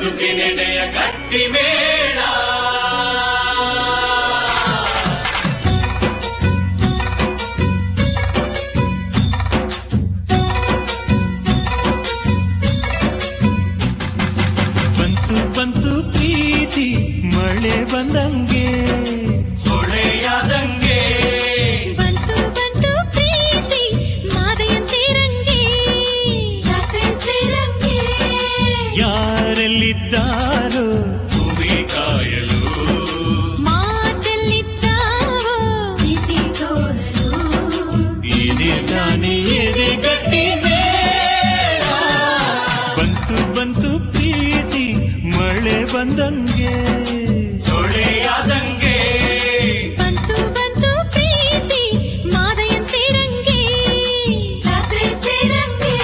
ಬದುಕಿನೆಡೆಯ ಗಟ್ಟಿ ಮೇಳ ಬಂತು ಬಂತು ಪ್ರೀತಿ ಮಳೆ ಬಂದಂಗೆ ಹೊಳೆಯಾದಂಗೆ ಬಂತು ಬಂತು ಪ್ರೀತಿ ಮಾದೆಯಂತಿರಂಗೆ ಜಾತ್ರೆ ಸೇರಂಗೆ ಯಾರೆಲ್ಲಿದ್ದಾರೋ ಭೂಮಿ ಕಾಯಲು ಮಾತೆಲ್ಲಿದ್ದಾವೋ ಪ್ರೀತಿ ತೋರಲು ಇದೇ ತಾನೇ ಎದೆ ಗಟ್ಟಿ ಮೇಳ ಬಂತು ಬಂತು ಪ್ರೀತಿ ಮಳೆ ಬಂದಂಗೆ ಹೊಳೆಯಾದಂಗೆ ಬಂತು ಬಂತು ಪ್ರೀತಿ ಮಾದೆಯಂತಿರಂಗೆ ಜಾತ್ರೆ ಸೇರಂಗೆ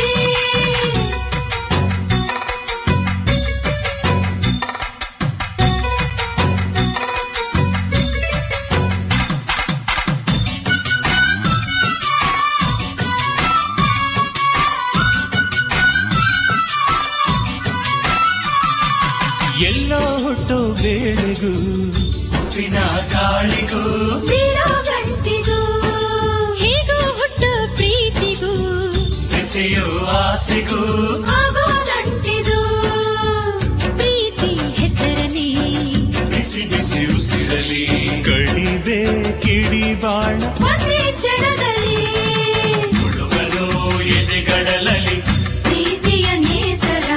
ಎಲ್ಲೋ ಹುಟ್ಟೋ ಬೇಳೆಗೂ ಉಪ್ಪಿನ ಗಾಳಿಗೂ ಬೀಳೋ ಗಂಟಿಗೂ ಹೀಗೂ ಹುಟ್ಟು ಪ್ರೀತಿಗೂ ಬಿಸಿಯು ಆಸೆಗೂ ಆಗೋ ನಂಟಿದು ಪ್ರೀತಿ ಹೆಸರಲಿ ಬಿಸಿ ಬಿಸಿ ಉಸಿರಲಿ ಕಡಿಬೆ ಕಿಡಿಬಾಳ ಒಂದೇ ಕ್ಷಣದಲ್ಲಿ ಹುಡುಗನು ಎದೆಗಡಲಲಿ ಪ್ರೀತಿಯ ನೇಸರ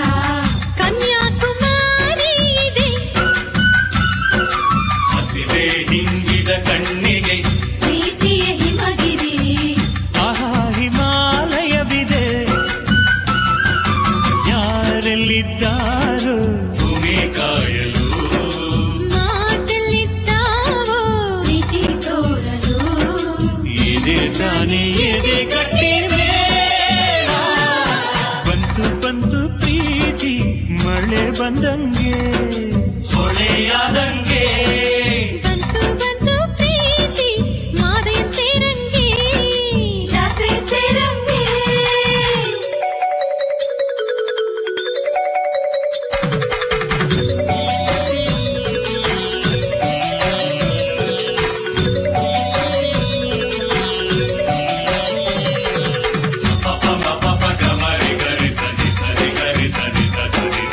ಕನ್ಯಾಕುಮಾರಿ ಇದೆ ಹಸಿವೆ ಹಿಂಗಿದ ಕಣ್ಣಿಗೆ ಪ್ರೀತಿಯ ಹಿಮಗಿರಿ ಆಹಾ ಹಿಮಾಲಯವಿದೆ ಯಾರೆಲ್ಲಿದ್ದಾರೋ ಭೂಮಿ ಕಾಯಲು ಮಾತೆಲ್ಲಿದ್ದಾವೋ ಪ್ರೀತಿ ತೋರಲು ಇದೇ ತಾನೇ ಎದೆ ಗಟ್ಟಿ ಮೇಳ ಬಂತು ಬಂತು ಪ್ರೀತಿ ಮಳೆ ಬಂದಂಗೆ ಹೊಳೆಯಾದಂಗೆ ಬಂತು ಬಂತು ಪ್ರೀತಿ ಮಾದೆಯಂತಿರಂಗೆ ಜಾತ್ರೆ ಸೇರಂಗೆ ಪಪ ಮಪ ಗಮರಿ ಗರಿ ಸರಿ ಸರಿ ಗರಿ ಸರಿ ಸರಿ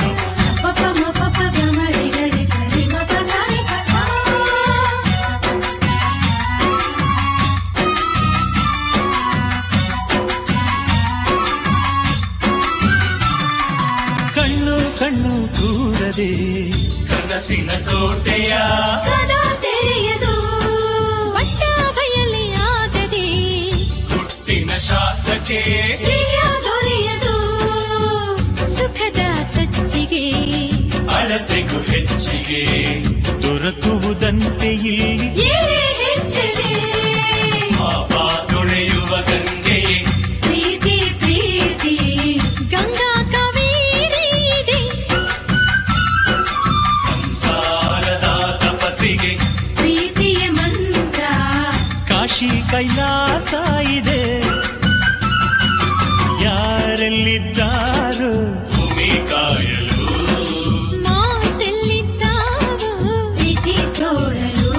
ಪಪ ಮ ಪಪ ಗಮರಿ ಗರಿ ಸರಿ ಮ ಪ ಸರಿ ಪ ಸ ಕಣ್ಣು ಕಣ್ಣು ಕೂಡದೆ ಕನಸಿನ ಕೋಟೆಯ ಕದ ತೆರೆಯದು ಬಟ್ಟ ಬಯಲಿ ಆಗದೆ ಹುಟ್ಟಿನ ಶಾಸ್ತ್ರಕ್ಕೆ ಪ್ರಿಯ ದೊರೆಯದು ಸುಖದ ಸಜ್ಜಿಗೆ ಅಳತೆಗೂ ಹೆಚ್ಚಿಗೆ ದೊರಕುವುದಂತೆ ಇಲ್ಲಿ ಏಳೆ ಹೆಚ್ಚಿಗೆ ಪಾಪ ತೊಳೆಯುವ ಗಂಗೆಯೇ ಪ್ರೀತಿ ಪ್ರೀತಿ ಗಂಗಾ ಕಾವೇರಿ ಇದೆ ಸಂಸಾರದ ತಪಸ್ಸಿಗೆ ಪ್ರೀತಿಯ ಮಂತ್ರ ಕಾಶಿ ಕೈಲಾಸ ಇದೆ ಯಾರೆಲ್ಲಿದ್ದಾರೋ ಭೂಮಿ ಕಾಯಲು ಮಾತೆಲ್ಲಿದ್ದಾವೋ ಪ್ರೀತಿ ತೋರಲು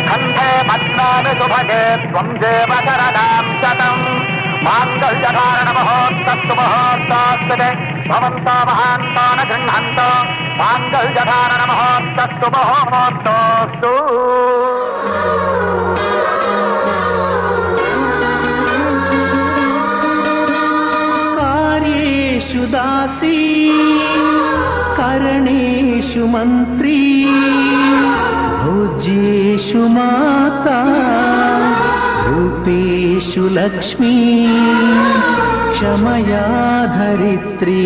ಕಂಠೆ ಪದ್ಮಾನಿ ಶುಭಗೆ ತ್ವಂ ದೇವ ಶರಣಾಂ ಶತಂ ಮಾಂಗಲ್ಯಧಾರಣ ಮಹೋತ್ತಸ್ತು ಮಹೋತ್ತಾಸ್ತುತೆ ಭವಂತ ಮಹಾಂತಾನ ಗೃಹಂತ ಮಾಂಗಲ್ಯಧಾರಣ ಮಹೋತ್ತಸ್ತು ಮಹೋತ್ತೋಸ್ತು. ಕಾರ್ಯೇಷು ದಾಸಿ ಕರಣೇಷು ಮಂತ್ರಿ ಭೋಜ್ಯೇಷು ಮಾತಾ ರೂಪೇಷು ಲಕ್ಷ್ಮೀ ಕ್ಷಮಯಾ ಧರಿತ್ರಿ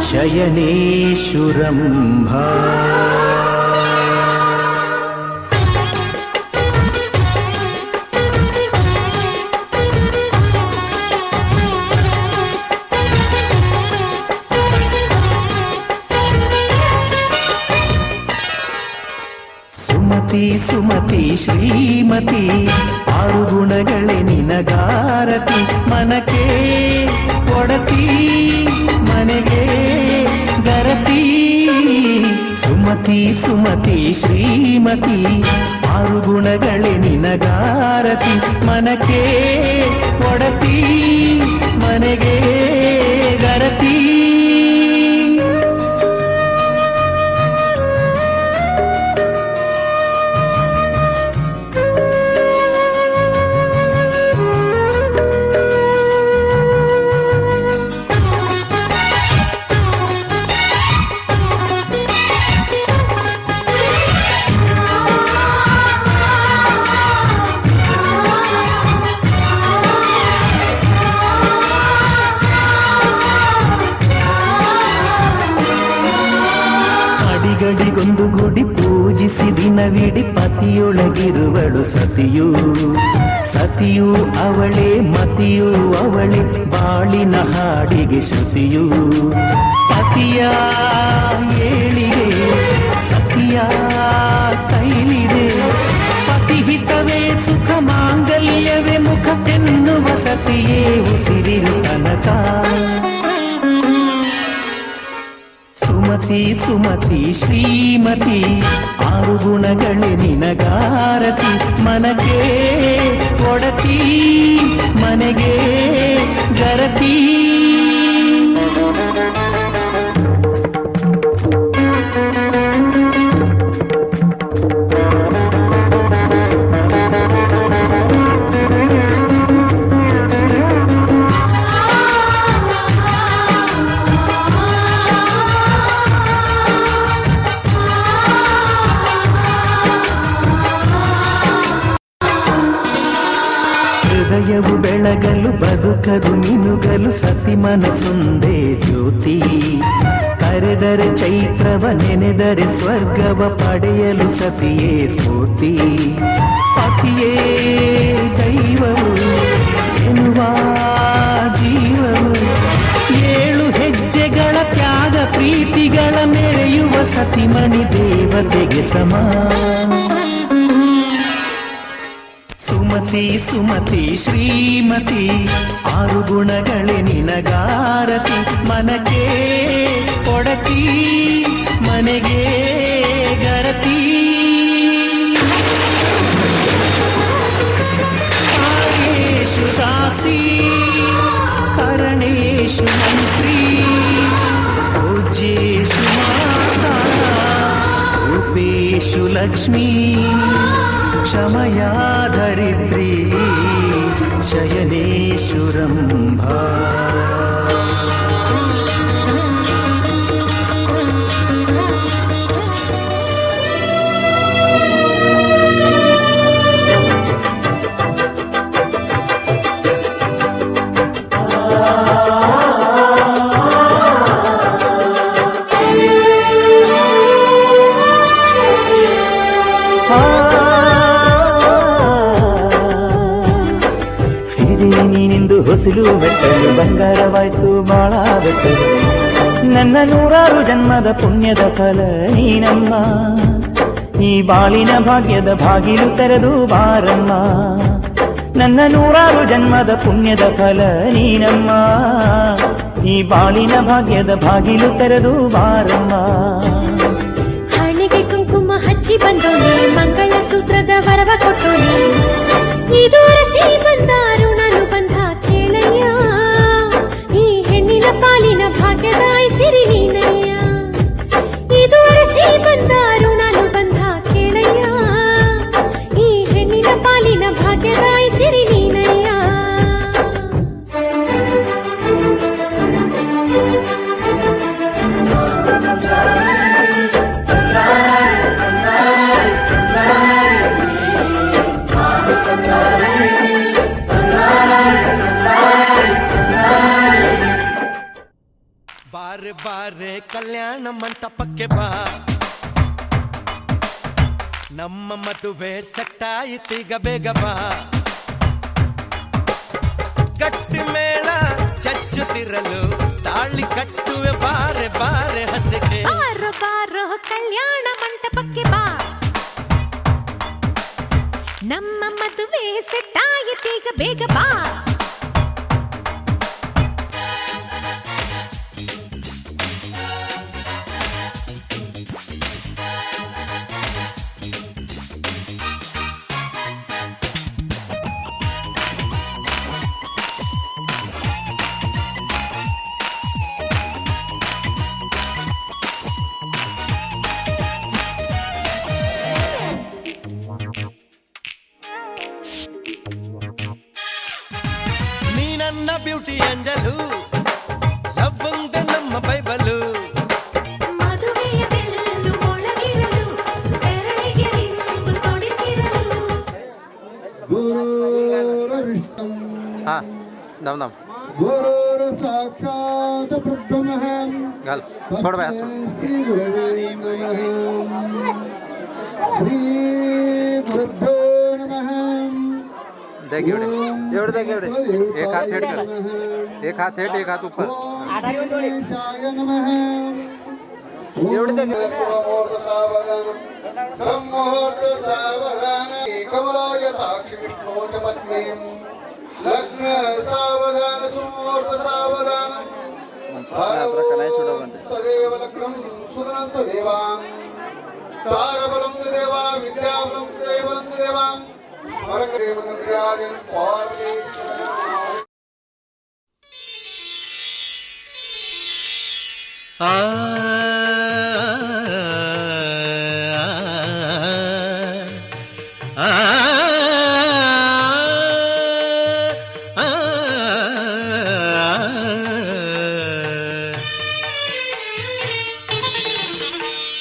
ಶಯನೇಷು ರಂಭಾ. ಸುಮತಿ ಸುಮತಿ ಶ್ರೀಮತಿ ಆರು ಗುಣಗಳೇ ನಿನಗಾರತಿ ಮನಕ್ಕೆ ಕೊಡತಿ ಮನೆಗೆ ಗರತಿ. ಸುಮತಿ ಸುಮತಿ ಶ್ರೀಮತಿ ಆರು ಗುಣಗಳೇ ನಿನಗಾರತಿ ಮನಕ್ಕೆ ಕೊಡತಿ ಮನೆಗೆ ಗರತಿ. ಗಡಿಗೊಂದು ಗುಡಿ ಪೂಜಿಸಿ ದಿನವಿಡಿ ಪತಿಯೊಳಗಿರುವಳು ಸತಿಯು. ಸತಿಯು ಅವಳೇ ಮತಿಯು ಅವಳೇ ಬಾಳಿನ ಹಾಡಿಗೆ ಶ್ರುತಿಯು. ಪತಿಯ ಏಳಿಗೆ ಸತಿಯ ಕೈಲಿದೆ ಪತಿಹಿತವೇ ಸುಖ ಮಾಂಗಲ್ಯವೇ ಮುಖ ಎನ್ನುವ ಸತಿಯೇ ಉಸಿರಿನ ತನಕ. ಸುಮತಿ ಸುಮತಿ ಶ್ರೀಮತಿ ಆರು ಗುಣಗಳೇ ನಿನಗಾರತಿ ಮನಕ್ಕೆ ಕೊಡತಿ ಮನೆಗೆ ಗರತಿ. ಹೃದಯವು ಬೆಳಗಲು ಬದುಕದು ಮಿನುಗಲು ಸತಿ ಮನಸ್ಸೊಂದೇ ಜ್ಯೋತಿ. ಕರೆದರೆ ಚೈತ್ರವ ನೆನೆದರೆ ಸ್ವರ್ಗವ ಪಡೆಯಲು ಸತಿಯೇ ಸ್ಫೂರ್ತಿ. ಪತಿಯೇ ದೈವವು ಎನ್ನುವ ಜೀವವು ಏಳು ಹೆಜ್ಜೆಗಳ ತ್ಯಾಗ ಪ್ರೀತಿಗಳ ಮೆರೆಯುವ ಸತಿಮಣಿ ದೇವತೆಗೆ ಸಮ. ಸುಮತಿ ಸುಮತಿ ಶ್ರೀಮತಿ ಆರು ಗುಣಗಳೇ ನಿನಗಾರತಿ ಮನಕ್ಕೆ ಕೊಡತಿ ಮನೆಗೆ ಗರತಿ. ಕಾರ್ಯೇಷು ದಾಸಿ ಕರಣೇಷು ಮಂತ್ರಿ ಭೋಜ್ಯೇಷು ಮಾತಾ ರೂಪೇಷು ಲಕ್ಷ್ಮೀ ಕ್ಷಮಯಾ ಧರಿತ್ರಿ ಶಯನೇಷು ರಂಭಾ. ನೀನಿಂದು ಹೊಸಲು ಬೆಟ್ಟಲು ಬಂಗಾರವಾಯ್ತು ಬಾಳ ಬೆಟ್ಟಲು. ನನ್ನ ನೂರಾರು ಜನ್ಮದ ಪುಣ್ಯದ ಫಲ ನೀನಮ್ಮ. ಈ ಬಾಳಿನ ಭಾಗ್ಯದ ಬಾಗಿಲು ತೆರೆದು ಬಾರಮ್ಮ. ನನ್ನ ನೂರಾರು ಜನ್ಮದ ಪುಣ್ಯದ ಫಲ ನೀನಮ್ಮ. ಈ ಬಾಳಿನ ಭಾಗ್ಯದ ಬಾಗಿಲು ತೆರೆದು ಬಾರಮ್ಮ. ಹಣೆಗೆ ಕುಂಕುಮ ಹಚ್ಚ ಮೆಚ್ಚಿ ಬಂದೋನೆ ಮಂಗಳ ಸೂತ್ರದ ವರವ ಕೊಟ್ಟೋನೆ ಇದು ಅರಸಿ ಬಂದಾರು ನಾನು ಬಂಧ ಕೇಳಯ್ಯ ಈ ಹೆಣ್ಣಿನ ಪಾಲಿನ ಭಾಗ್ಯದ ಸಿರಿ ನೀನಯ್ಯ ಇದು ಅರಸಿ ಬಂದಾರು ನಾನು ಬಂಧ ಕೇಳಯ್ಯ ಈ ಹೆಣ್ಣಿನ ಪಾಲಿನ ಭಾಗ್ಯದ ಸಿರಿ ನೀನಯ್ಯ ಬಾರೆ ಬಾರೆ ಕಲ್ಯಾಣ ಮಂಟಪಕ್ಕೆ ಬಾ ನಮ್ಮ ಮದುವೆ ಸೆಟ್ಟಾಯಿತೀಗ ಬೇಗ ಬಾ ಗಟ್ಟಿ ಮೇಳ ಚಚ್ಚುತ್ತಿರಲು ತಾಳಿ ಕಟ್ಟುವೆ ಬಾರೆ ಬಾರೆ ಹಸಿಗೆ ಬಾರೋ ಬಾರೋ ಕಲ್ಯಾಣ ಮಂಟಪಕ್ಕೆ ಬಾ ನಮ್ಮ ಮದುವೆ ಸೆಟ್ಟಾಯಿತೀಗ ಬೇಗ ಬಾ ನನ್ನ ಬ್ಯೂಟಿ ಅಂಜಲು ಲವ್ ಒಂದೇ ನಮ್ಮ ಬೈಬಲು ಮದುವೆಯ ಬೆಲ್ಲು ಒಳಗಿರಲು ಬೆರಳಿಗೆ ರಿಂಗು ತೊಡಿಸಿರಲು हाँ दम दम गुरुर साक्षात् परब्रह्म गल छोड़ बे हाथ श्री गुरुवे नमः श्री गुरुभ्यो नमः देख एवढे एक हाथ हेड कर एक हाथ हेड एक हाथ ऊपर गणेशाय नमः मुहूर्त सावधान कमलायताक्ष विष्णो च पत्नीं लग्न सावधान सुमुहूर्त सावधान तदेव लग्नं सुदनं तदेवां तारबलं तदेवा विद्याबलं तदेवलं तदेवां स्मरकरेवं विराजन् पार्वती ಆ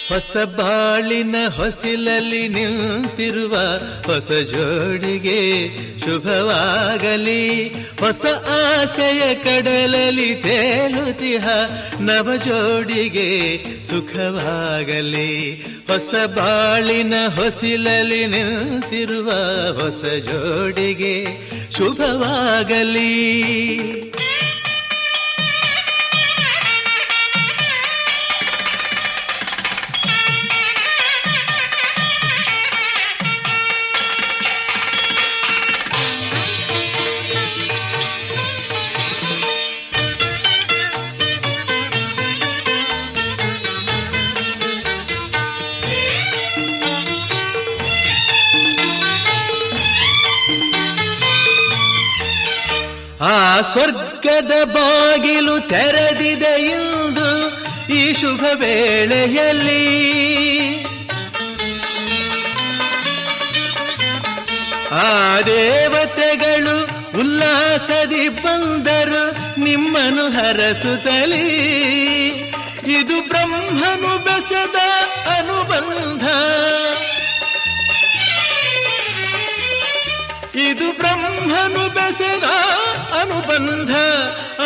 ಹೊಸ ಬಾಳಿನ ಹೊಸಿಲಲ್ಲಿ ನಿಂತಿರುವ ಹೊಸ ಜೋಡಿಗೆ ಶುಭವಾಗಲಿ ಹೊಸ ಆಸೆಯ ಕಡಲಲ್ಲಿ ತೇಲುತಿಹ ನವ ಜೋಡಿಗೆ ಸುಖವಾಗಲಿ ಹೊಸ ಬಾಳಿನ ಹೊಸಿಲಲ್ಲಿ ನಿಂತಿರುವ ಹೊಸ ಜೋಡಿಗೆ ಶುಭವಾಗಲಿ ಆ ಸ್ವರ್ಗದ ಬಾಗಿಲು ತೆರೆದಿದೆ ಇಂದು ಈ ಶುಭ ವೇಳೆಯಲ್ಲಿ ಆ ದೇವತೆಗಳು ಉಲ್ಲಾಸದಿ ಬಂದರು ನಿಮ್ಮನ್ನು ಹರಸುತ್ತಲೇ ಇದು ಬ್ರಹ್ಮನು ಬೆಸೆದ ಅನುಬಂಧ ಇದು ಬ್ರಹ್ಮನು ಬೆಸೆದ ಅನುಬಂಧ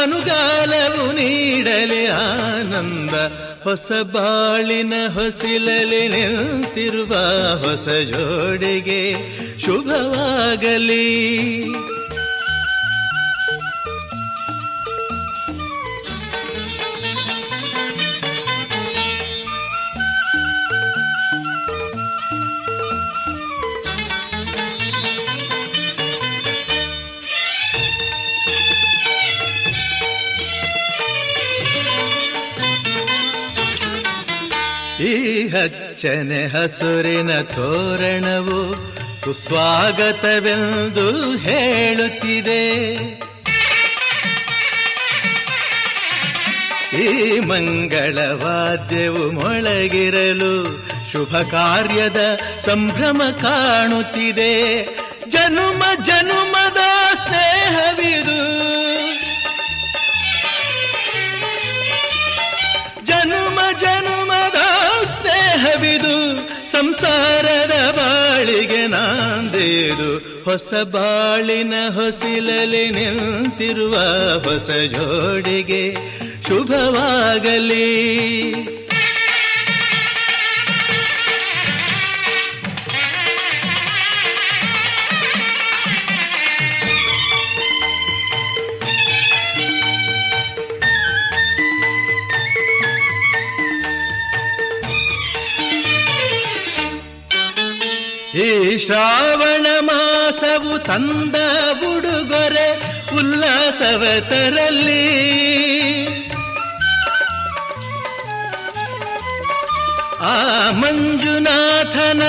ಅನುಗಾಲವು ನೀಡಲಿ ಆನಂದ ಹೊಸ ಬಾಳಿನ ಹೊಸಿಲಲಿ ನಿಂತಿರುವ ಹೊಸ ಜೋಡಿಗೆ ಶುಭವಾಗಲಿ ಈ ಈ ಹಚ್ಚನೆ ಹಸುರಿನ ತೋರಣವು ಸುಸ್ವಾಗತವೆಂದು ಹೇಳುತ್ತಿದೆ. ಈ ಮಂಗಳವಾದ್ಯವು ಮೊಳಗಿರಲು ಶುಭ ಕಾರ್ಯದ ಸಂಭ್ರಮ ಕಾಣುತ್ತಿದೆ. ಜನುಮ ಜನುಮದ ಸ್ನೇಹವಿದು, ಜನುಮ ಜನುಮದ ಸ್ನೇಹವಿದು, ಸಂಸಾರದ ಬಾಳಿಗೆ ನಾಂದೇದು. ಹೊಸ ಬಾಳಿನ ಹೊಸಿಲಲ್ಲಿ ನಿಂತಿರುವ ಹೊಸ ಜೋಡಿಗೆ ಶುಭವಾಗಲಿ. ಈ ಶ್ರಾವಣ ಮಾಸವು ತಂದ ಉಡುಗೊರೆ ಉಲ್ಲಾಸವ ತರಲಿ. ಆ ಮಂಜುನಾಥನ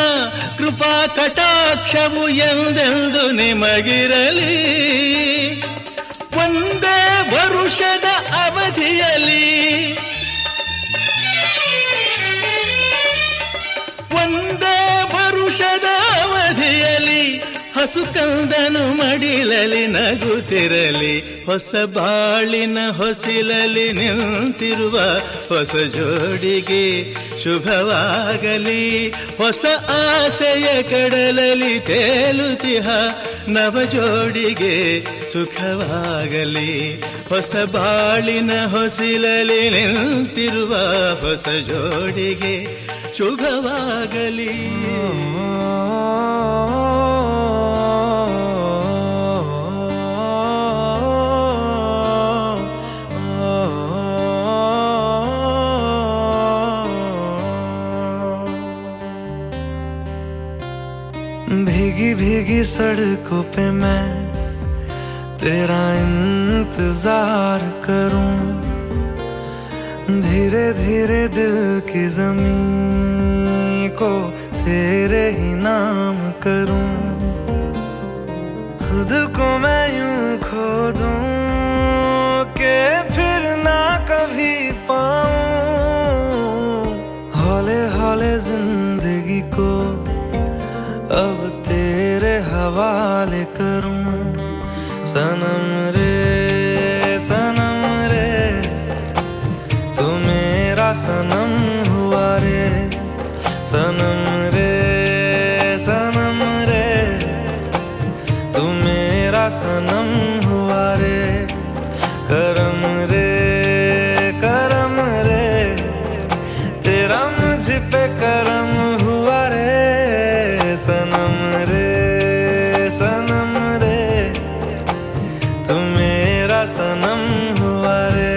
ಕೃಪಾ ಕಟಾಕ್ಷವು ಎಂದೆಂದು ನಿಮಗಿರಲಿ. ಒಂದೇ ವರುಷದ ಅವಧಿಯಲ್ಲಿ, ಒಂದೇ ವರುಷದ ಅವಧಿಯಲ್ಲಿ ಹಸು ಕಂದನು ಮಡಿಲಲಿ ನಗುತ್ತಿರಲಿ. ಹೊಸ ಬಾಳಿನ ಹೊಸಿಲಲಿ ನಿಂತಿರುವ ಹೊಸ ಜೋಡಿಗೆ ಶುಭವಾಗಲಿ. ಹೊಸ ಆಸೆಯ ಕಡಲಲಿ ತೇಲುತಿಹ ನವ ಜೋಡಿಗೆ ಸುಖವಾಗಲಿ. ಹೊಸ ಬಾಳಿನ ಹೊಸಿಲಲಿ ನಿಂತಿರುವ ಹೊಸ ಜೋಡಿಗೆ ಶುಭವಾಗಲಿ. भीगी भीगी सड़कों पे मैं तेरा इंतजार करूं, धीरे धीरे दिल की ज़मीं को तेरे ही नाम करूं. खुद को मैं यूं खो दूं कि फिर ना कभी पाऊं. हौले हौले जिंदगी को अब तेरे हवाले करूं. सनम रे तू मेरा सनम हुआ रे. सनम रे तू मेरा सनम हुआ रे. करम रे तेरा मुझ पे करम हुआ रे. सनम रे तू मेरा सनम हुआ रे.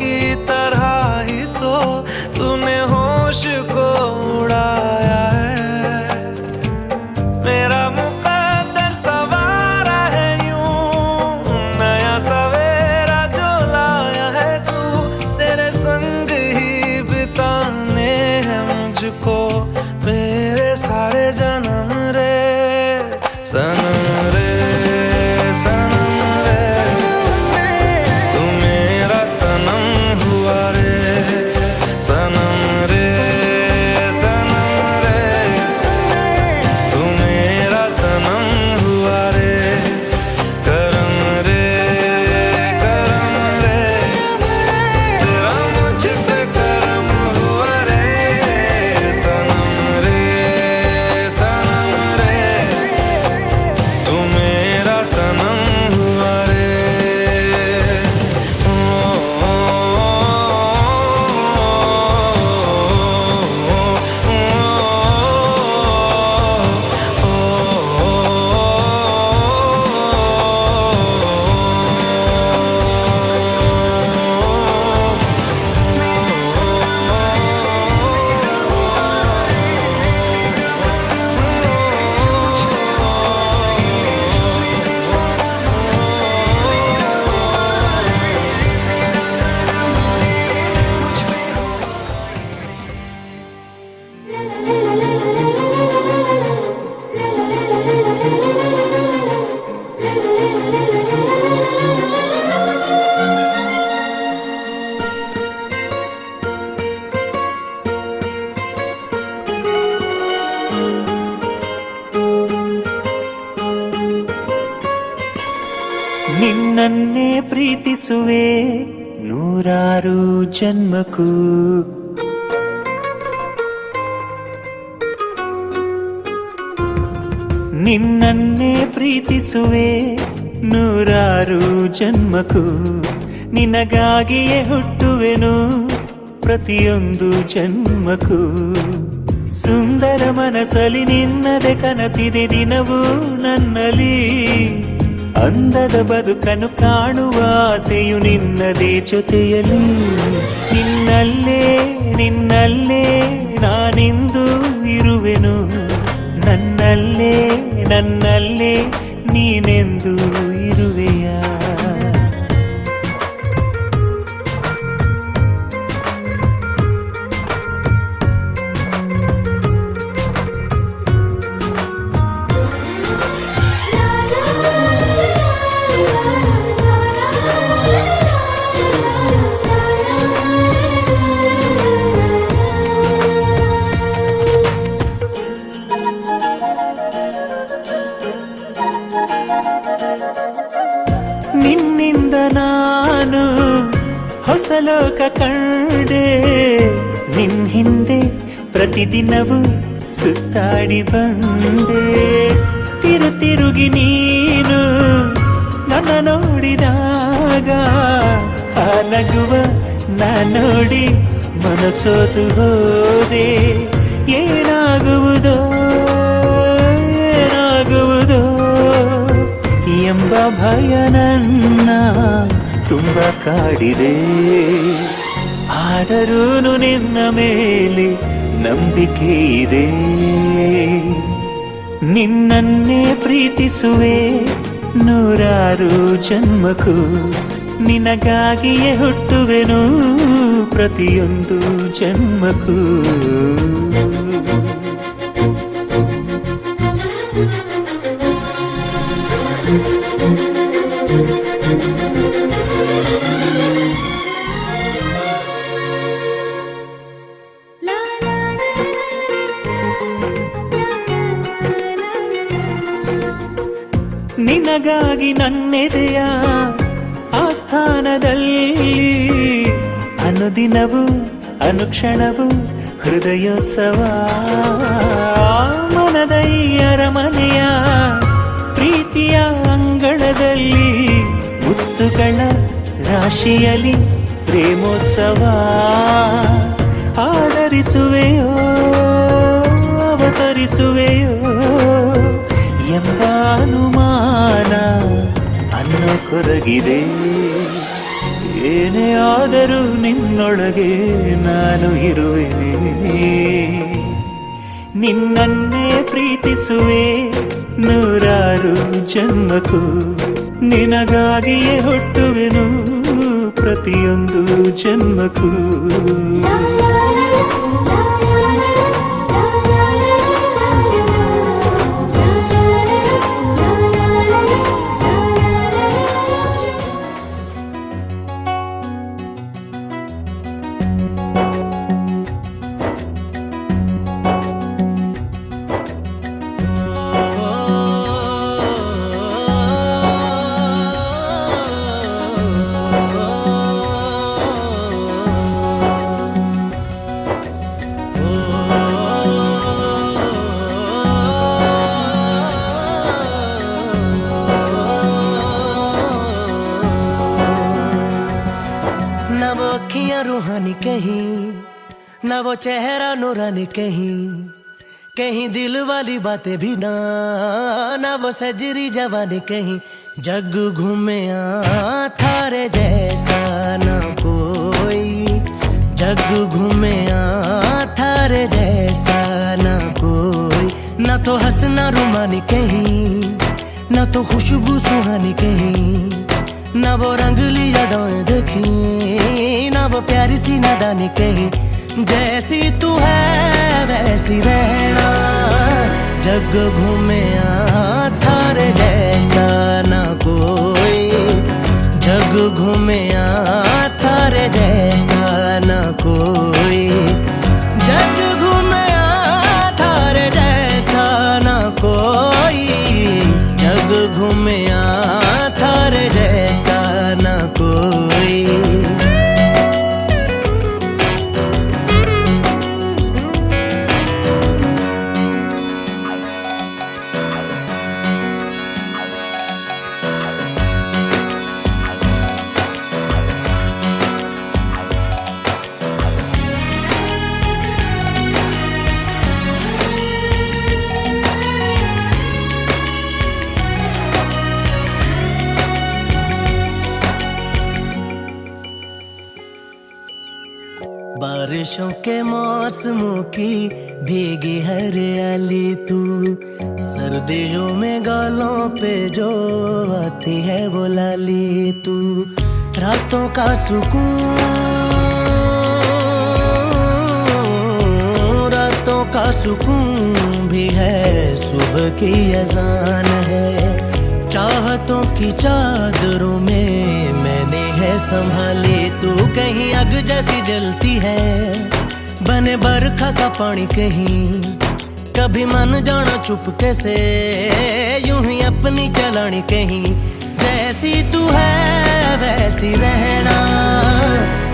की तरह ही तो तूने होश को उड़ाया है। मेरा मुकद्दर सवारा है यूं, नया सवेरा जो लाया है तू। तेरे संग ही बिताने हैं मुझको मेरे सारे जन्म रे सनम रे सनम रे। तू मेरा सनम हुआ रे सनम रे सनम रे। तू मेरा सनम हुआ रे करम रे करम रे। तेरा मुझ पे करम हुआ रे सनम रे सनम रे। तू मेरा सनम हुआ रे। ನಿನ್ನನ್ನೇ ಪ್ರೀತಿಸುವೆ ನೂರಾರು ಜನ್ಮಕ್ಕೂ. ನಿನ್ನನ್ನೇ ಪ್ರೀತಿಸುವೆ ನೂರಾರು ಜನ್ಮಕ್ಕೂ. ನಿನಗಾಗಿಯೇ ಹುಟ್ಟುವೆನು ಪ್ರತಿಯೊಂದು ಜನ್ಮಕ್ಕೂ. ಸುಂದರ ಮನಸ್ಸಲ್ಲಿ ನಿನ್ನದೆ ಕನಸಿದೆ ದಿನವೂ ನನ್ನಲ್ಲಿ. ಅಂದದ ಬದುಕನ್ನು ಕಾಣುವ ಆಸೆಯು ನಿನ್ನದೇ ಜೊತೆಯಲ್ಲಿ. ನಿನ್ನಲ್ಲೇ ನಿನ್ನಲ್ಲೇ ನಾನಿಂದು ಇರುವೆನು. ನನ್ನಲ್ಲೇ ನನ್ನಲ್ಲೇ ನೀನೆಂದು ಇರುವೆಯ. ನಿನ್ನಿಂದ ನಾನು ಹೊಸ ಲೋಕ ಕಂಡೆ. ನಿನ್ ಹಿಂದೆ ಪ್ರತಿದಿನವೂ ಸುತ್ತಾಡಿ ಬಂದೆ. ತಿರುಗಿ ನೀನು ನನ್ನ ನೋಡಿದಾಗ ಆ ನಗುವ ನೋಡಿ ಮನಸೋತು ಹೋದೆ. ಏನಾಗುವುದೋ ಏನಾಗುವುದೋ ಎಂಬ ಭಯ ನನ್ನ ತುಂಬ ಕಾಡಿದೆ. ಆದರೂ ನಿನ್ನ ಮೇಲೆ ನಂಬಿಕೆ ಇದೆ. ನಿನ್ನನ್ನೇ ಪ್ರೀತಿಸುವೆ ನೂರಾರು ಜನ್ಮಕ್ಕೂ. ನಿನಗಾಗಿಯೇ ಹುಟ್ಟುವೆನು ಪ್ರತಿಯೊಂದು ಜನ್ಮಕ್ಕೂ. ನಿನಗಾಗಿ ನನ್ನೆದೆಯ ಆಸ್ಥಾನದಲ್ಲಿ ಅನುದಿನವೂ ಅನುಕ್ಷಣವೂ ಹೃದಯೋತ್ಸವ. ಮನದ ಈ ಅರಮನೆಯ ಪ್ರೀತಿಯ ಅಂಗಳದಲ್ಲಿ ಮುತ್ತುಗಳ ರಾಶಿಯಲ್ಲಿ ಪ್ರೇಮೋತ್ಸವ. ಆದರಿಸುವೆಯೋ ಅವತರಿಸುವೆಯೋ ಎಂಬ ಅನುಮಾನ ಅನ್ನೋ ಕೊರಗಿದೆ. ಏನೇ ಆದರೂ ನಿನ್ನೊಳಗೆ ನಾನು ಇರುವೆನೆ. ನಿನ್ನನ್ನೇ ಪ್ರೀತಿಸುವೆ ನೂರಾರು ಜನ್ಮಕ್ಕೂ, ನಿನಗಾಗಿಯೇ ಹುಟ್ಟುವೆನು ಪ್ರತಿಯೊಂದು ಜನ್ಮಕ್ಕೂ. न वो अखियां रूहानी कहीं, न वो चेहरा नूरानी कहीं, कहीं दिल वाली बातें भी ना, न वो सजरी जवानी कहीं. जग घूमे थारे जैसा न कोई, जग घूमे थारे जैसा न कोई. न तो हंसना रुमानी कहीं, न तो खुशबू सुहानी कहीं, न वो रंगली यादें देखी, न वो प्यारी सी नादानी कहीं. जैसी तू है वैसी रहना, जग घूमे थारे जैसा न कोई, जग घूमे थारे जैसा न कोई, जग घूमे थारे जैसा न कोई, जग घूमे थारे जैसा न कोई. बारिशों के मौसमों की भीगी हरियाली तू, सर्दियों में गालों पे जो आती है वो लाली तू. रातों का सुकून, रातों का सुकून भी है, सुबह की अजान है. चाहतों की चादरों में मैंने है संभाली तू. कहीं आग जैसी जलती है, बने बरखा का पानी कहीं, कभी मन जाना चुपके से, यूं ही अपनी चलानी कहीं. जैसी तू है वैसी रहना,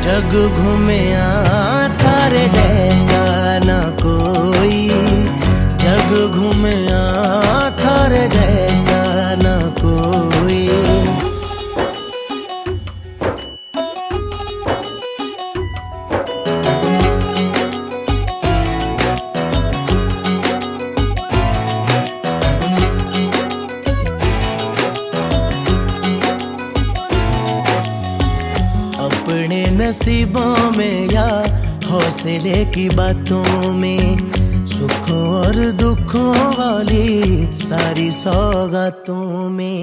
जग घूमे थारे जैसा न कोई, जग घूमे थारे जैसा न कोई. अपने नसीबों में या हौसले की बातों में, सुखों और दुखों वाली सारी सौगातों में,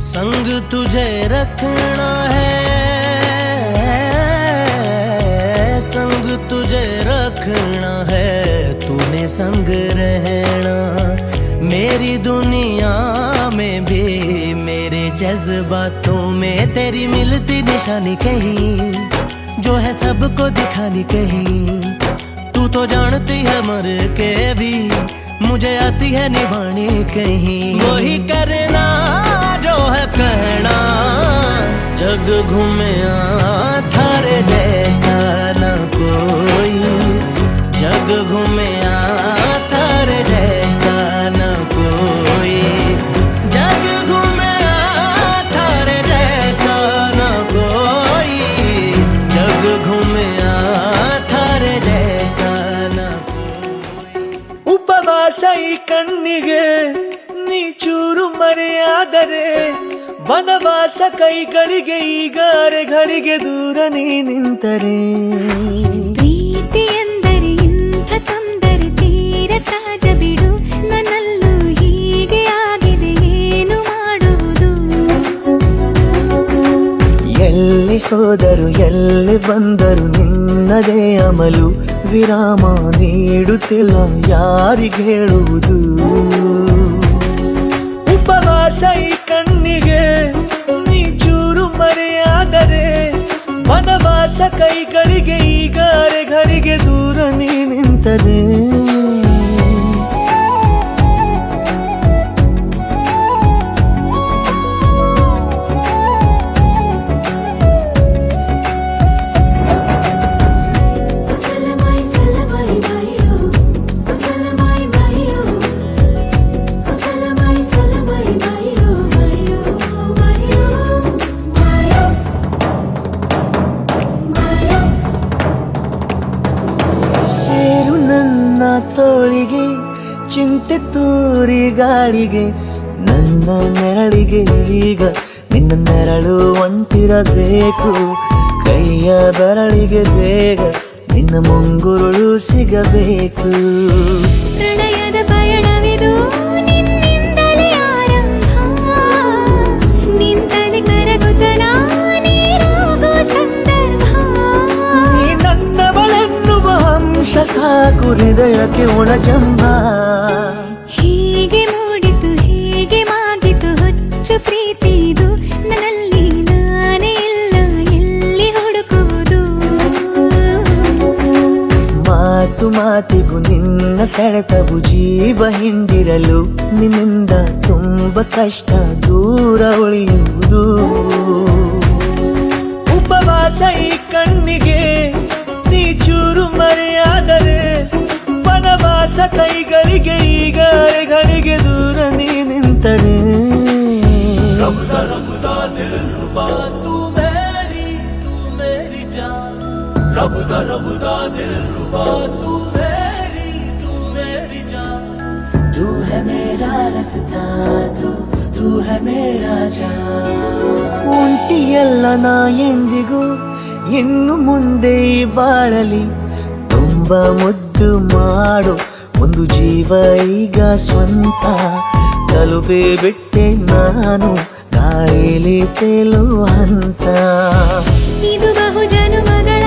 संग तुझे रखना है, संग तुझे रखना है, तूने संग रहना. मेरी दुनिया में भी मेरे जज्बातों में तेरी मिलती निशानी कहीं, जो है सबको दिखानी कहीं. तू तो जानती है मर के भी मुझे आती है निभानी कहीं. वही करना जो है कहना, जग घूमे थारे जैसा न कोई, जग घूमे थारे जैसा न कोई, जग घूमे थारे जैसा न कोई, जग घूमे थारे जैसा न कोई. ಉಪವಾಸ ಈ ಕಣ್ಣಿಗೆ ನೀ ಚೂರು ಮರೆಯಾದರೆ ವನವಾಸ ಕೈಗಳಿಗೆ ಈಗಾರೆಗಳಿಗೆ ದೂರ ನೀ ನಿಂತರೆ. ಪ್ರೀತಿ ಎಂದರೆ ಇಂಥ ತೊಂದರೆ ತೀರ ಸಹಜ ಬಿಡು, ನನ್ನಲ್ಲೂ ಹೀಗೆ ಆಗಿದೆ ಏನು ಮಾಡುವುದು. ಎಲ್ಲಿ ಹೋದರು ಎಲ್ಲಿ ಬಂದರು ನಿನ್ನದೇ ಅಮಲು, ವಿರಾಮ ನೀಡುತ್ತಿಲ್ಲ ಯಾರಿಗೆ ಹೇಳುವುದು. ಉಪವಾಸ ಈ ಕಣ್ಣಿಗೆ ನೀ ಚೂರು ಮರೆಯಾದರೆ, ವನವಾಸ ಕೈಗಳಿಗೆ ಈಗಾರೆಗಳಿಗೆ ದೂರ ನೀ ನಿಂತರೆ. ಸೇರು ನನ್ನ ತೋಳಿಗೆ ಚಿಂತೆ ತೂರಿ ಗಾಳಿಗೆ, ನನ್ನ ನೆರಳಿಗೆ ಈಗ ನಿನ್ನ ನೆರಳು ಒಂಟಿರಬೇಕು. ಕೈಯ ಬೆರಳಿಗೆ ಬೇಗ ನಿನ್ನ ಮುಂಗುರುಳು ಸಿಗಬೇಕು. ಪ್ರಣಯದ ಪಯಣವಿದು ನಿನ್ನಿಂದಲೇ ಆರಂಭ, ನಿಂತಲೇ ಕರಗುತ್ತ ನೀರಾಗೋ ಸಂದರ್ಭ. ನೀ ನನ್ನವಳೆನ್ನುವ ಅಂಶ ಸಾಕು ಹೃದಯಕ್ಕೆ ಒಣಜಂಬ. ಹೀಗೆ ಮೂಡಿತು ಹೀಗೆ ಮಾಗಿತು ಹುಚ್ಚು ಪ್ರೀತಿದು, ನನ್ನಲ್ಲಿ ನಾನೇ ಇಲ್ಲ ಎಲ್ಲಿ ಹುಡುಕುವುದು. ಮಾತು ಮಾತಿಗೂ ನಿನ್ನ ಸೆಳೆತವು ಜೀವ ಹಿಂಡಿರಲು, ನಿನ್ನಿಂದ ತುಂಬ ಕಷ್ಟ ದೂರ ಉಳಿಯುವುದು. ಉಪವಾಸ ಈ ಕಣ್ಣಿಗೆ ನೀ ಚೂರು ಮರೆಯಾದರೆ, ವನವಾಸ ಕೈಗಳಿಗೆ ಈಗಾರೆಗಳಿಗೆ ದೂರ ನೀ ನಿಂತರೆ. रबदा रबदा दिलरुबा तू मेरी जान, रबदा रबदा दिलरुबा तू मेरी जान. तू है मेरा रास्ता, तू है मेरा जान. ಒಂಟಿಯಲ್ಲ ನಾ ಎಂದಿಗೂ ಇನ್ನು ಮುಂದೆ ಈ ಬಾಳಲಿ, ತುಂಬ ಮುದ್ದು ಮಾಡು ಒಂದು ಜೀವ ಈಗ ಸ್ವಂತ. ತಲುಪೇ ಬಿಟ್ಟೆ ನಾನು ಗಾಳಿಲಿ ತೇಲುವ ಹಂತ. ಇದು ಬಹು ಜನುಮಗಳ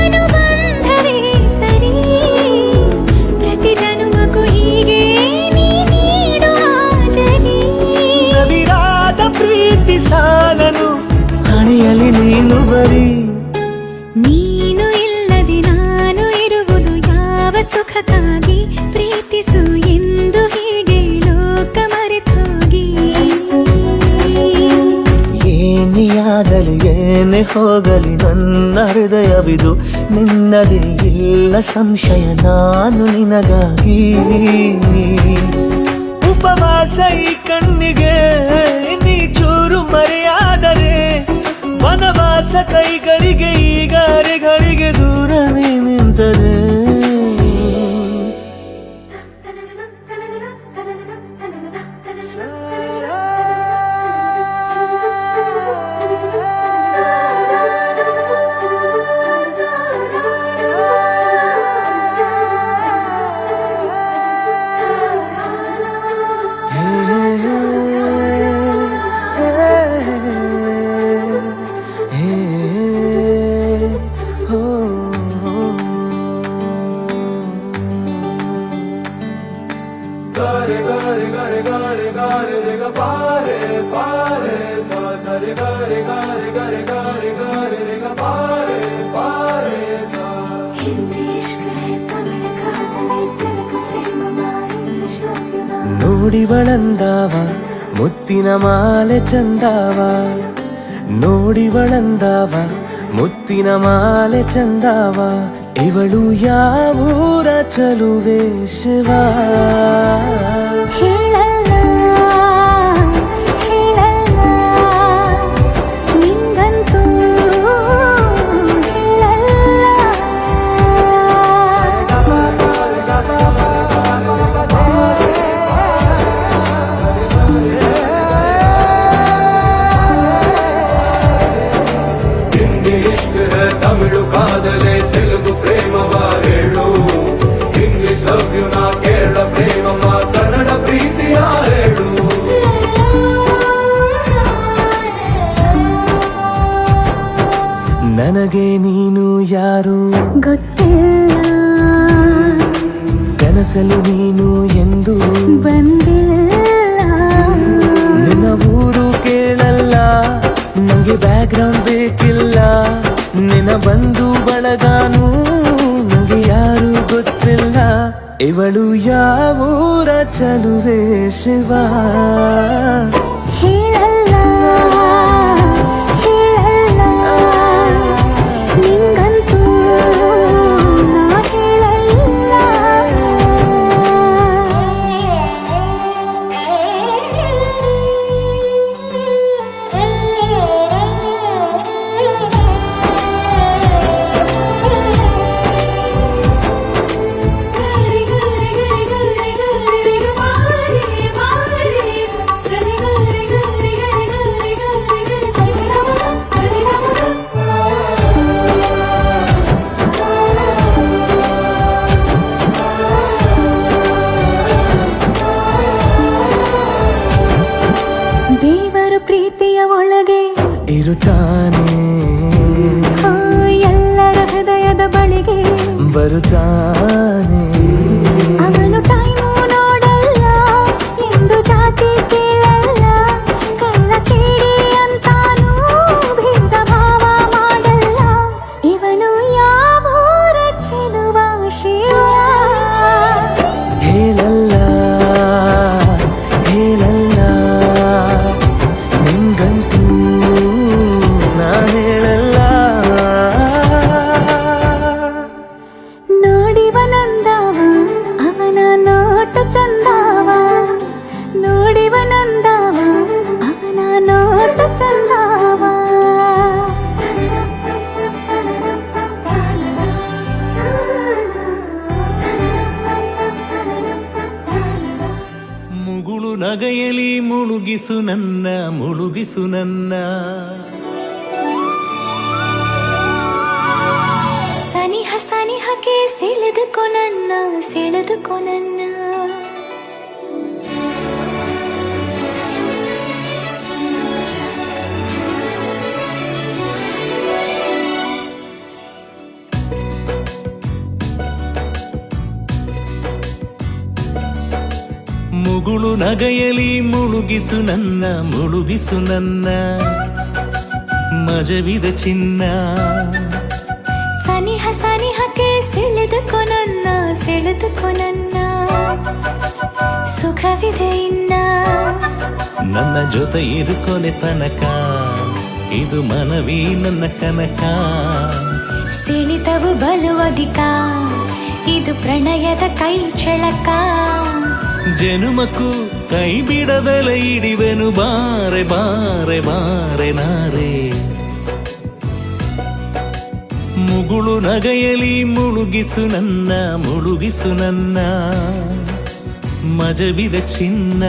ಅನುಬಂಧವೇ ಸರಿ, ಪ್ರತಿ ಜನುಮಕ್ಕೂ ಹೀಗೆ ನೀ ನೀಡು ಹಾಜರಿ. ನವಿರಾದ ಪ್ರೀತಿ ಸಾಲನು ಹಣೆಯಲ್ಲಿ ನೀನು ಬರೀ. ನೀನು ಇಲ್ಲದೆ ನಾನು ಇರುವುದು ಯಾವ ಸುಖಕ್ಕಾಗಿ, ಪ್ರೀತಿಸು ಎಂದು ಹೀಗೆ ಲೋಕ ಮರೆತೋಗಿ. ಏನಿಯಾಗಲಿ ಏನೇ ಹೋಗಲಿ ನನ್ನ ಹೃದಯವಿದು ನಿನ್ನದೇ ಇಲ್ಲ ಸಂಶಯ ನಾನು ನಿನಗಾಗಿ. ಉಪವಾಸ ಈ ಕಣ್ಣಿಗೆ ನೀ ಚೂರು ಮರೆಯಾದರೆ, ವನವಾಸ ಕೈಗಳಿಗೆ ಈಗಾರೆಗಳಿಗೆ ದೂರ ನೀ ನಿಂತರೆ. ನೋಡಿವಳಂದಾವ ಮುತ್ತಿನ ಮಾಲೆ ಚಂದಾವ, ನೋಡಿವಳಂದಾವ ಮುತ್ತಿನ ಮಾಲೆ ಚಂದಾವ. ಇವಳು ಯಾವೂರ ಚಲುವೆ ಶಿವ. ಗೊತ್ತಿಲ್ಲ, ಕನಸಲು ನೀನು ಎಂದು ಬಂದಿಲ್ಲ. ನಿನ್ನ ಊರು ಕೇಳಲ್ಲ, ನಂಗೆ ಬ್ಯಾಕ್ಗ್ರೌಂಡ್ ಬೇಕಿಲ್ಲ. ನಿನ್ನ ಬಂಧು ಬಳಗಾನು ನಂಗೆ ಯಾರು ಗೊತ್ತಿಲ್ಲ. ಇವಳು ಯಾವೂರ ಚಲುವೆ ಶಿವ? ಹೇಳಲ್ಲ ಹೇಳಲ್ಲ, ನಿಂಗಂತೂ ನಾ ಹೇಳಲ್ಲ. ದೇವರು ಪ್ರೀತಿಯ ಒಳಗೆ ಇರುತ್ತಾನೆ, ಎಲ್ಲರ ಹೃದಯದ ಬಳಿಗೆ ಬರುತ್ತಾನೆ. ಅವನು ಟೈಮು ನೋಡಲ್ಲ, ಎಂದು ಜಾತಿ ಕೇಳಲ್ಲ, ಕಳ್ಳ ಕೇಳಿ ಅಂತಾನೂ ಭೇದ ಭಾವ ಮಾಡಲ್ಲ. ಇವನು ಯಾವೂರ ಚೆಲುವ ಶಿವ? ಹೇಳಲ್ಲ ಹೇಳಲ್ಲ, ನಿಂಗಂತೂ ನಾ ಹೇಳಲ್ಲ. ನೋಡಿವನಂದವ ಅವನ ನೋಟ ಚಂದವ, ನೋಡಿವನಂದವ ಅವನ ನೋಟ ಚಂದವ. ಮುಗುಳು ನಗೆಯಲಿ ಮುಳುಗಿಸು ನನ್ನ, ಮುಳುಗಿಸು ನನ್ನ. ಸನಿಹ ಸನಿಹಕ್ಕೆ ಸೆಳೆದುಕೊ ನನ್ನ, ಸೆಳೆದುಕೊ ನನ್ನ. ಮುಗುಳು ನಗೆಯಲಿ ಮುಳುಗಿಸು ನನ್ನ, ಮುಳುಗಿಸು ನನ್ನ. ಮಜವಿದ ಚಿನ್ನ ಸನಿಹ ಸನಿಹಕ್ಕೆ ಸೆಳೆದುಕೊ ನನ್ನ, ಸೆಳೆದುಕೊ ನನ್ನ. ಸುಖವಿದೆ ಇನ್ನ ನನ್ನ ಜೊತೆ ಇರು ಕೊನೆ ತನಕ, ಇದು ಮನವಿ ನನ್ನ ಕನಕ. ಸೆಳೆತವು ಬಲು ಅಧಿಕ, ಇದು ಪ್ರಣಯದ ಕೈ ಚಳಕ. ಜನುಮಕ್ಕೂ ಕೈ ಬಿಡದೆಲೆ ಹಿಡಿವೆನು, ಬಾರೆ ಬಾರೆ ಬಾರೆ ನಾರೆ. ಮುಗುಳು ನಗೆಯಲಿ ಮುಳುಗಿಸು ನನ್ನ, ಮುಳುಗಿಸು ನನ್ನ. ಮಜವಿದ ಚಿನ್ನ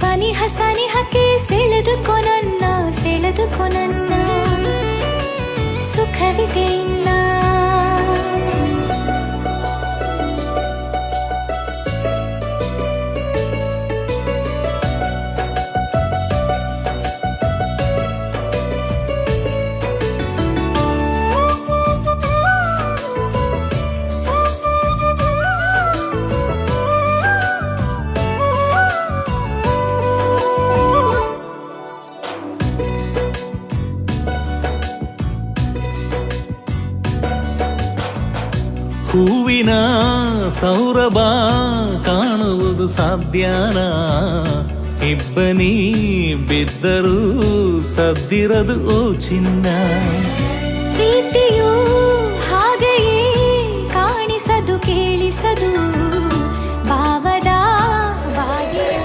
ಸನಿಹ ಸನಿಹಕ್ಕೆ ಸೆಳೆದುಕೊ ನನ್ನ, ಸೆಳೆದುಕೊ ನನ್ನ. ಸುಖವಿದೆ ಇನ್ನ ಹೂವಿನ ಸೌರಭ ಕಾಣುವುದು ಸಾಧ್ಯನ? ಇಬ್ಬನಿ ಬಿದ್ದರೂ ಸದ್ದಿರದು ಓ ಚಿನ್ನ. ಪ್ರೀತಿಯು ಹಾಗೆಯೇ ಕಾಣಿಸದು ಕೇಳಿಸದು ಭಾವದ ಬಾಗಿಲು.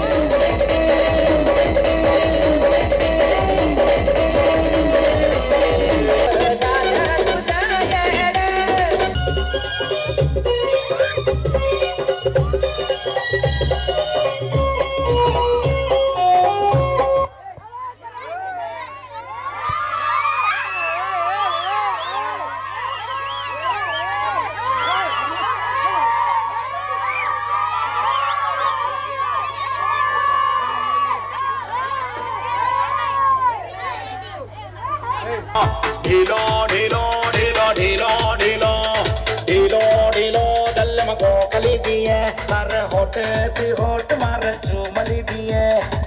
होते थी होट मारे चूमली दिए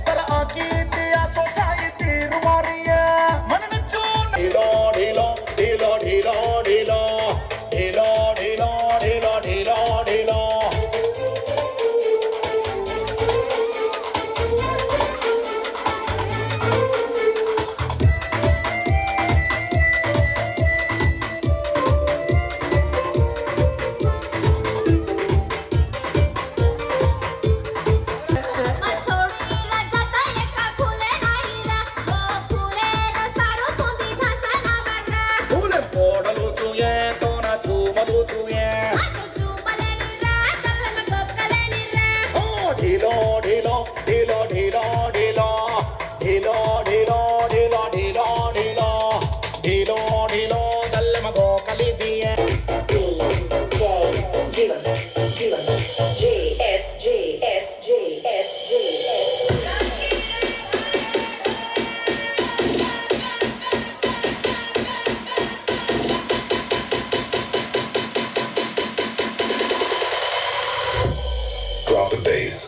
पर आकी दिया तो खाई तीर मारिए मन में चून ढीलो ढीलो ढीलो ढीलो ढीलो ढीलो ढीलो ढीलो ढीलो ढीलो Drop the bass.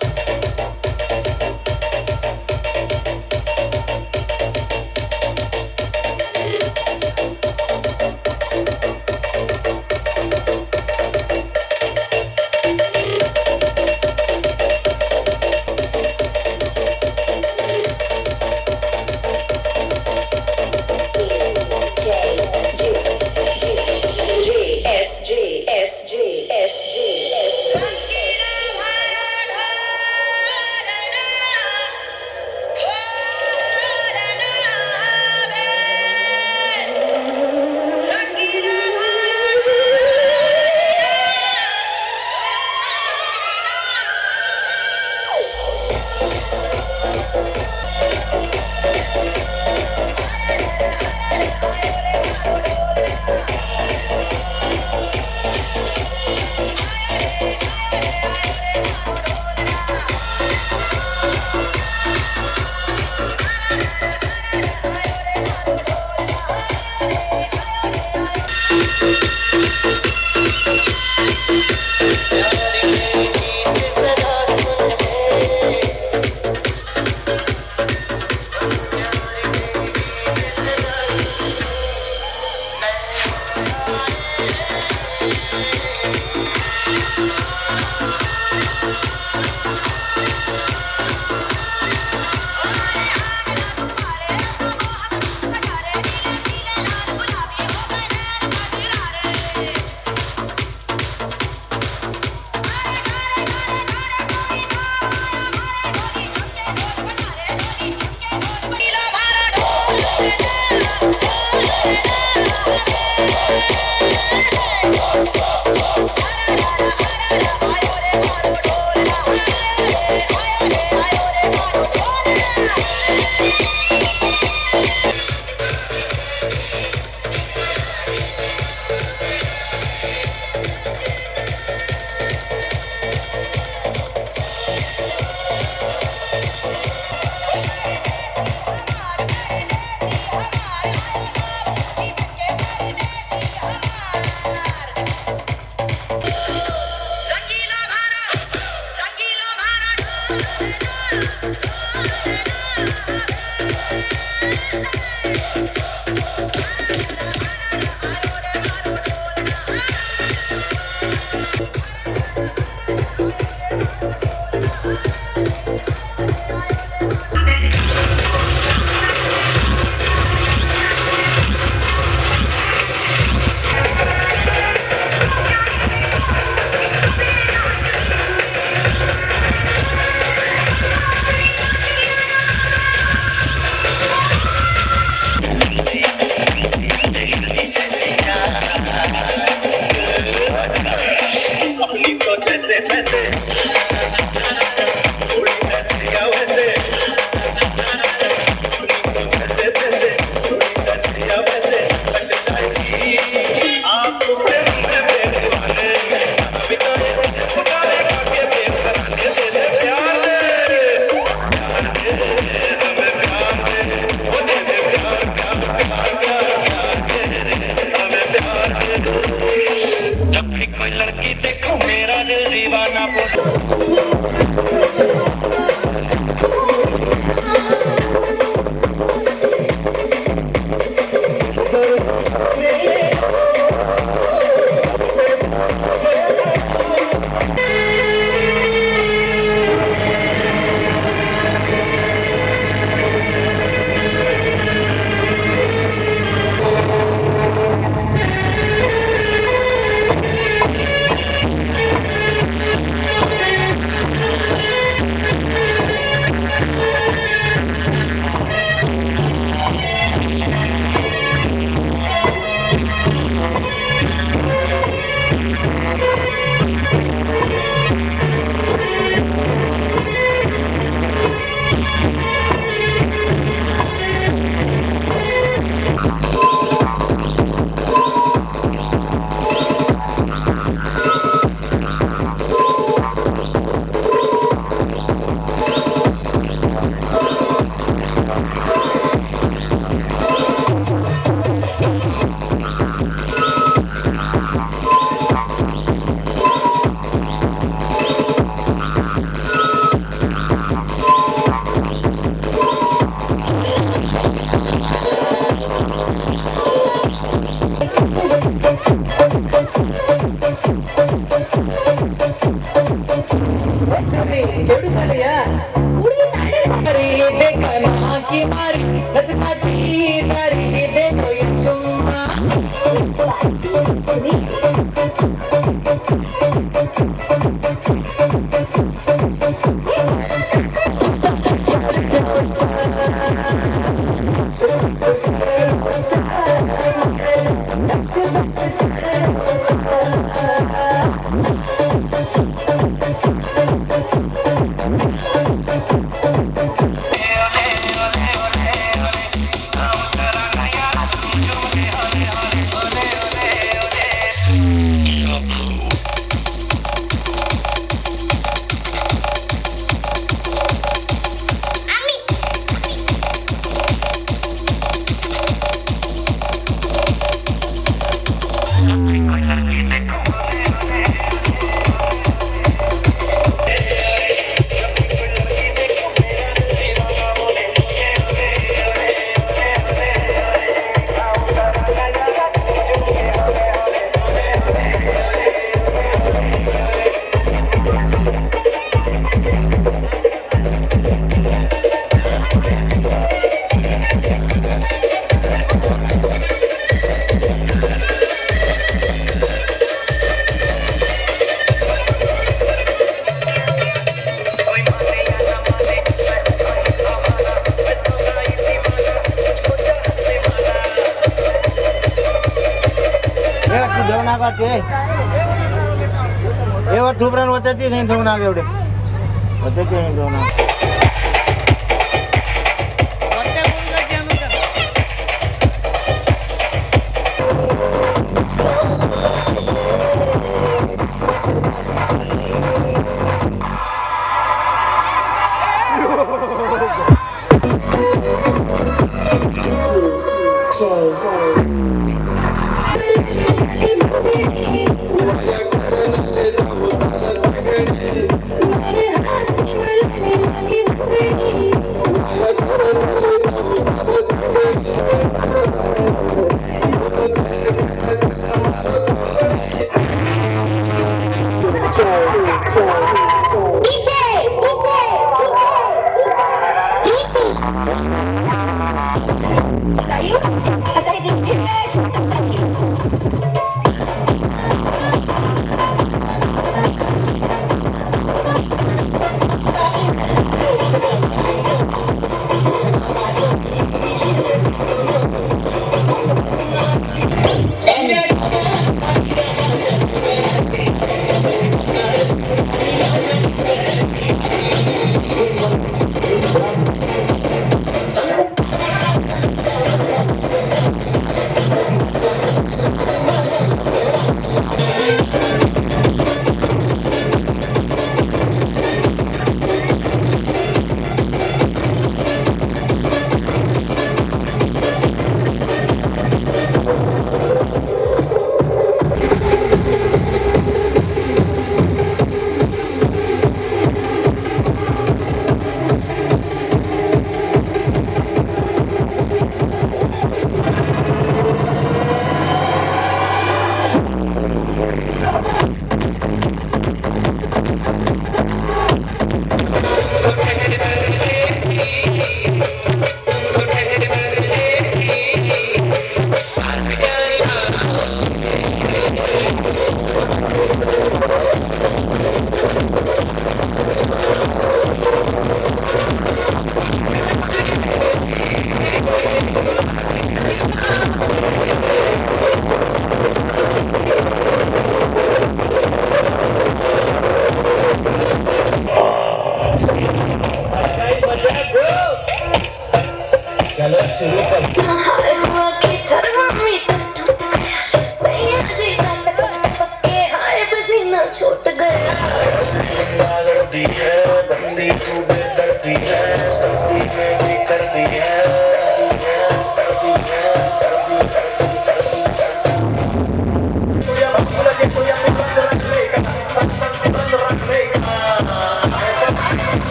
जब भी कोई लड़की देखो मेरा दिल दीवाना बोल थुबऱ्यान होत्या ती नाही घेऊन आले एवढे होते ते घेऊन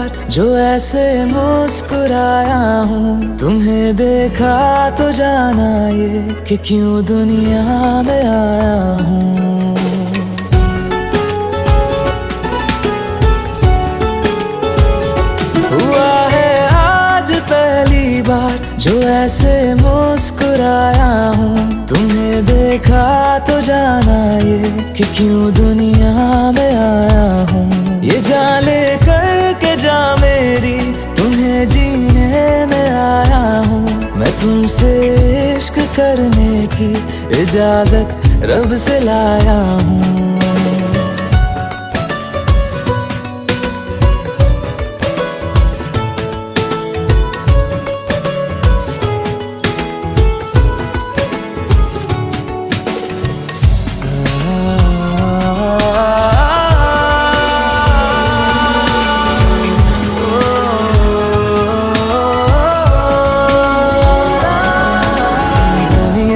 बार जो ऐसे मुस्कुराया हूँ, तुम्हें देखा तो जाना ये कि क्यों दुनिया में आया हूँ। हुआ है आज पहली बार जो ऐसे मुस्कुराया हूँ, तुम्हें देखा तो जाना ये कि क्यों दुनिया में आया हूँ। ये जान ले करके जा मेरी, तुम्हें जीने में आया हूँ। मैं तुमसे इश्क करने की इजाजत रब से लाया हूँ।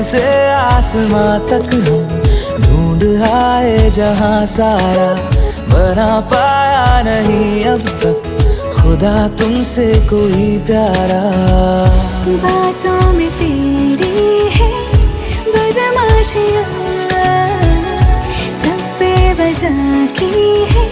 से आसमां तक हम ढूंढ आए जहां सारा, बना पाया नहीं अब तक खुदा तुमसे कोई प्यारा। बातों में तेरी है बदमाशियाँ, सब पे बजा की है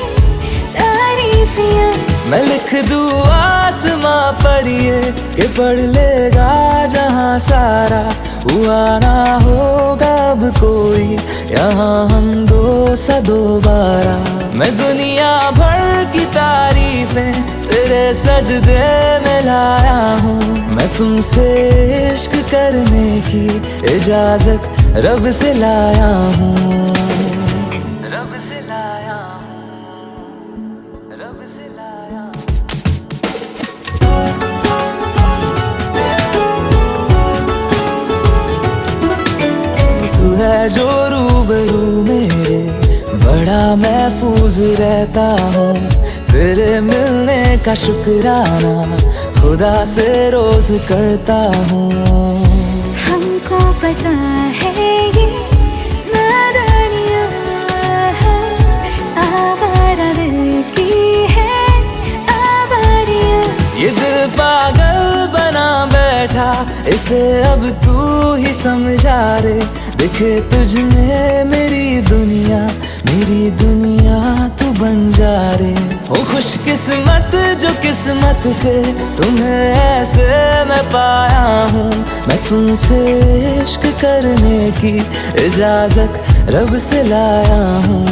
तारीफियाँ। मैं लिख दूँ आसमां पर ये कि पढ़ लेगा जहां सारा, हुआ ना होगा अब कोई यहाँ हम दो सा दोबारा। मैं दुनिया भर की तारीफें तेरे सजदे में लाया हूँ। मैं तुमसे इश्क करने की इजाजत रब से लाया हूँ। रब से लाया हूँ, रब से लाया हूँ। तू है जो रूबरू मेरे, बड़ा महफूज रहता हूँ। तेरे मिलने का शुक्राना खुदा से रोज करता हूँ। हमको पता है ये नादानियाँ आवारा दिल की है आवारियाँ। ये दिल पागल बना बैठा, इसे अब तू ही समझा रे। दिखे तुझ में मेरी दुनिया तू बन जा रे। हो खुशकिस्मत जो किस्मत से तुम्हें ऐसे मैं पाया हूँ। मैं तुमसे इश्क करने की इजाजत रब से लाया हूँ।